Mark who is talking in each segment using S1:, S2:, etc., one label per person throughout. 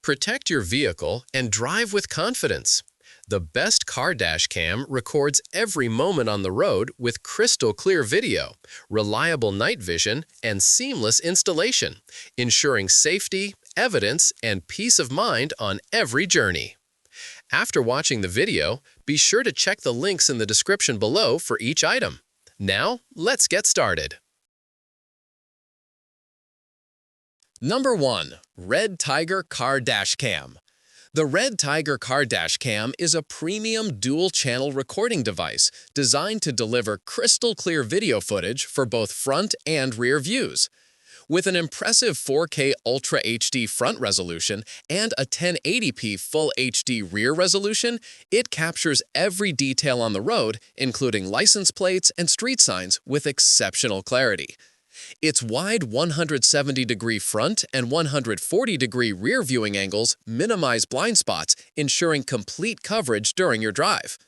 S1: Protect your vehicle and drive with confidence. The best car dash cam records every moment on the road with crystal clear video, reliable night vision, and seamless installation, ensuring safety, evidence, and peace of mind on every journey. After watching the video, be sure to check the links in the description below for each item. Now, let's get started. Number 1. REDTIGER Car Dash Cam. The REDTIGER Car Dash Cam is a premium dual-channel recording device designed to deliver crystal-clear video footage for both front and rear views. With an impressive 4K Ultra HD front resolution and a 1080p Full HD rear resolution, it captures every detail on the road, including license plates and street signs, with exceptional clarity. Its wide 170-degree front and 140-degree rear viewing angles minimize blind spots, ensuring complete coverage during your drive.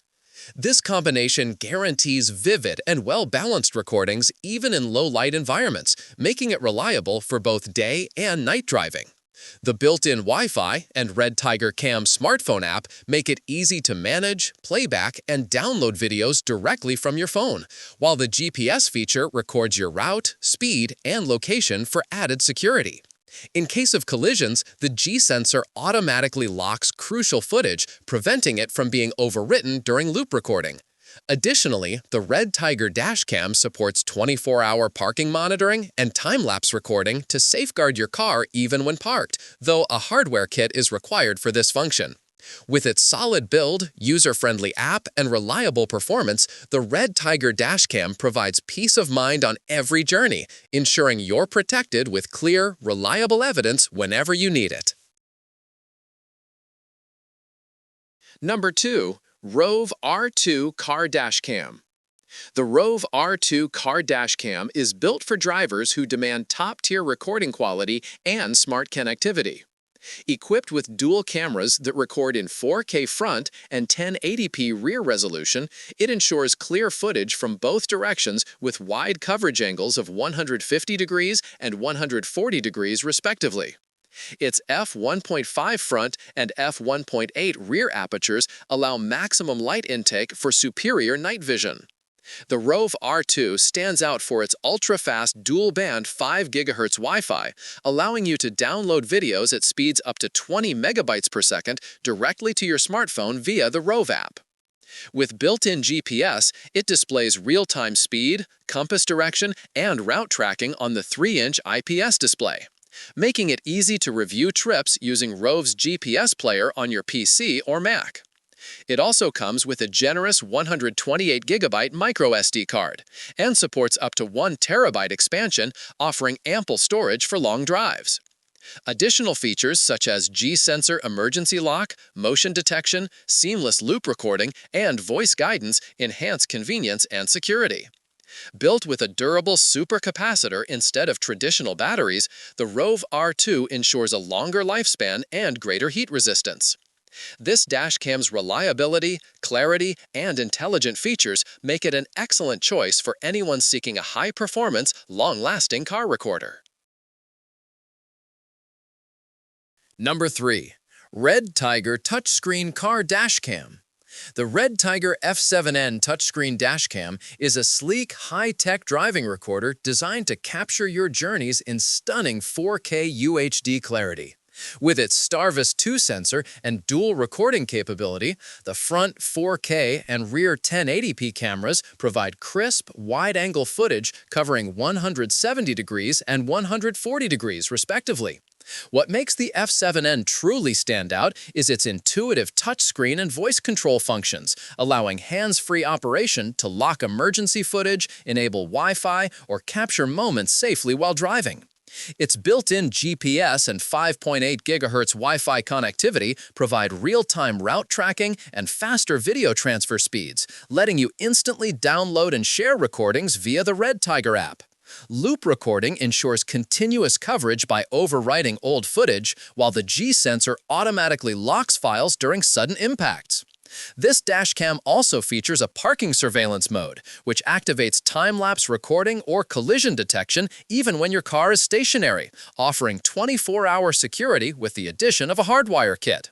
S1: This combination guarantees vivid and well-balanced recordings even in low-light environments, making it reliable for both day and night driving. The built-in Wi-Fi and REDTIGER Cam smartphone app make it easy to manage, playback, and download videos directly from your phone, while the GPS feature records your route, speed, and location for added security. In case of collisions, the G-sensor automatically locks crucial footage, preventing it from being overwritten during loop recording. Additionally, the REDTIGER Dash Cam supports 24-hour parking monitoring and time-lapse recording to safeguard your car even when parked, though a hardware kit is required for this function. With its solid build, user-friendly app, and reliable performance, the REDTIGER Dash Cam provides peace of mind on every journey, ensuring you're protected with clear, reliable evidence whenever you need it. Number 2. ROVE R2 Car Dash Cam. The ROVE R2 Car Dash Cam is built for drivers who demand top-tier recording quality and smart connectivity. Equipped with dual cameras that record in 4K front and 1080p rear resolution, it ensures clear footage from both directions with wide coverage angles of 150 degrees and 140 degrees respectively. Its f1.5 front and f1.8 rear apertures allow maximum light intake for superior night vision. The ROVE R2 stands out for its ultra-fast dual-band 5 GHz Wi-Fi, allowing you to download videos at speeds up to 20 megabytes per second directly to your smartphone via the ROVE app. With built-in GPS, it displays real-time speed, compass direction, and route tracking on the 3-inch IPS display, making it easy to review trips using ROVE's GPS player on your PC or Mac. It also comes with a generous 128GB microSD card and supports up to 1 TB expansion, offering ample storage for long drives. Additional features such as G-sensor emergency lock, motion detection, seamless loop recording, and voice guidance enhance convenience and security. Built with a durable supercapacitor instead of traditional batteries, the ROVE R2 ensures a longer lifespan and greater heat resistance. This dash cam's reliability, clarity, and intelligent features make it an excellent choice for anyone seeking a high-performance, long-lasting car recorder. Number 3. REDTIGER Touchscreen Car Dash Cam. The REDTIGER F7N touchscreen dash cam is a sleek, high-tech driving recorder designed to capture your journeys in stunning 4K UHD clarity. With its Starvis 2 sensor and dual recording capability, the front 4K and rear 1080p cameras provide crisp, wide-angle footage covering 170 degrees and 140 degrees, respectively. What makes the F7N truly stand out is its intuitive touchscreen and voice control functions, allowing hands-free operation to lock emergency footage, enable Wi-Fi, or capture moments safely while driving. Its built-in GPS and 5.8 GHz Wi-Fi connectivity provide real-time route tracking and faster video transfer speeds, letting you instantly download and share recordings via the REDTIGER app. Loop recording ensures continuous coverage by overwriting old footage, while the G-sensor automatically locks files during sudden impacts.
S2: This dash cam also features a parking surveillance mode, which activates time-lapse recording or collision detection even when your car is stationary, offering 24-hour security with the addition of a hardwire kit.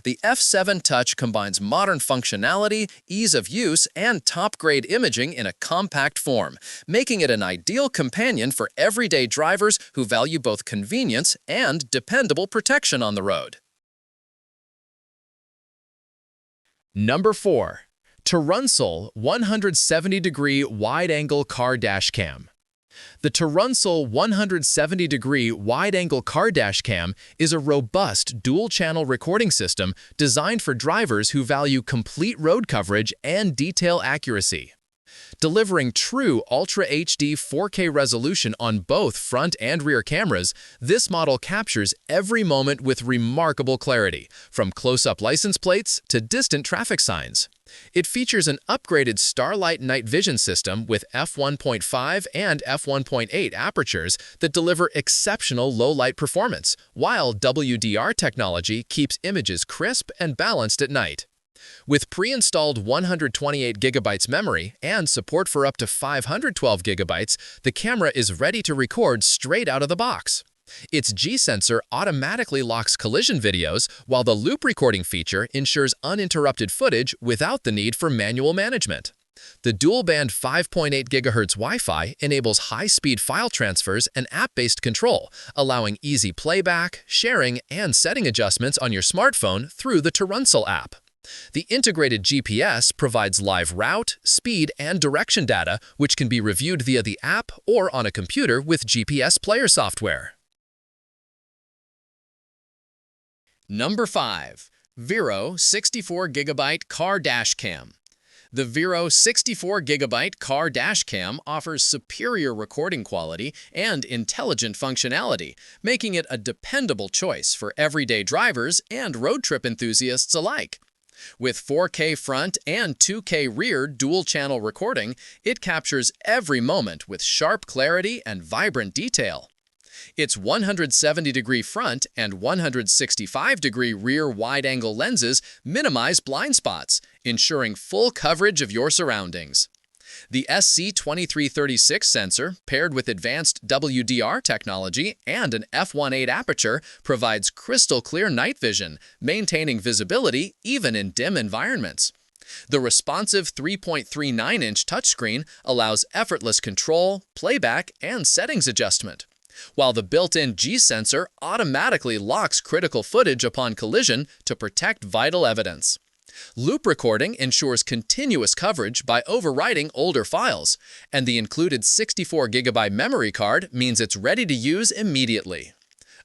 S2: The F7 Touch combines modern functionality, ease of use, and top-grade imaging in a compact form, making it an ideal companion for everyday drivers who value both convenience and dependable protection on the road.
S1: Number 4. TERUNSOUl 170-degree wide-angle car dash cam. The TERUNSOUl 170-degree wide-angle car dash cam is a robust dual-channel recording system designed for drivers who value complete road coverage and detail accuracy. Delivering true Ultra HD 4K resolution on both front and rear cameras, this model captures every moment with remarkable clarity, from close-up license plates to distant traffic signs. It features an upgraded Starlight night vision system with f1.5 and f1.8 apertures that deliver exceptional low-light performance, while WDR technology keeps images crisp and balanced at night. With pre-installed 128GB memory and support for up to 512GB, the camera is ready to record straight out of the box. Its G-sensor automatically locks collision videos, while the loop recording feature ensures uninterrupted footage without the need for manual management. The dual-band 5.8 GHz Wi-Fi enables high-speed file transfers and app-based control, allowing easy playback, sharing, and setting adjustments on your smartphone through the TERUNSOUl app. The integrated GPS provides live route, speed, and direction data, which can be reviewed via the app or on a computer with GPS player software. Number 5. Virrow 64GB Car Dash Cam. The Virrow 64GB Car Dash Cam offers superior recording quality and intelligent functionality, making it a dependable choice for everyday drivers and road trip enthusiasts alike. With 4K front and 2K rear dual-channel recording, it captures every moment with sharp clarity and vibrant detail. Its 170-degree front and 165-degree rear wide-angle lenses minimize blind spots, ensuring full coverage of your surroundings. The SC2336 sensor, paired with advanced WDR technology and an f1.8 aperture, provides crystal-clear night vision, maintaining visibility even in dim environments. The responsive 3.39-inch touchscreen allows effortless control, playback, and settings adjustment, while the built-in G-sensor automatically locks critical footage upon collision to protect vital evidence. Loop recording ensures continuous coverage by overwriting older files, and the included 64GB memory card means it's ready to use immediately.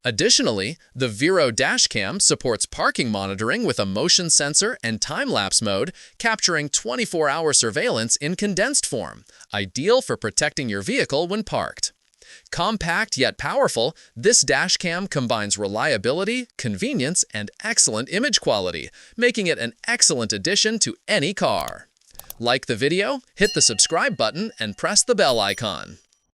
S1: Additionally, the Virrow dashcam supports parking monitoring with a motion sensor and time-lapse mode, capturing 24-hour surveillance in condensed form, ideal for protecting your vehicle when parked. Compact yet powerful, this dashcam combines reliability, convenience, and excellent image quality, making it an excellent addition to any car. Like the video, hit the subscribe button, and press the bell icon.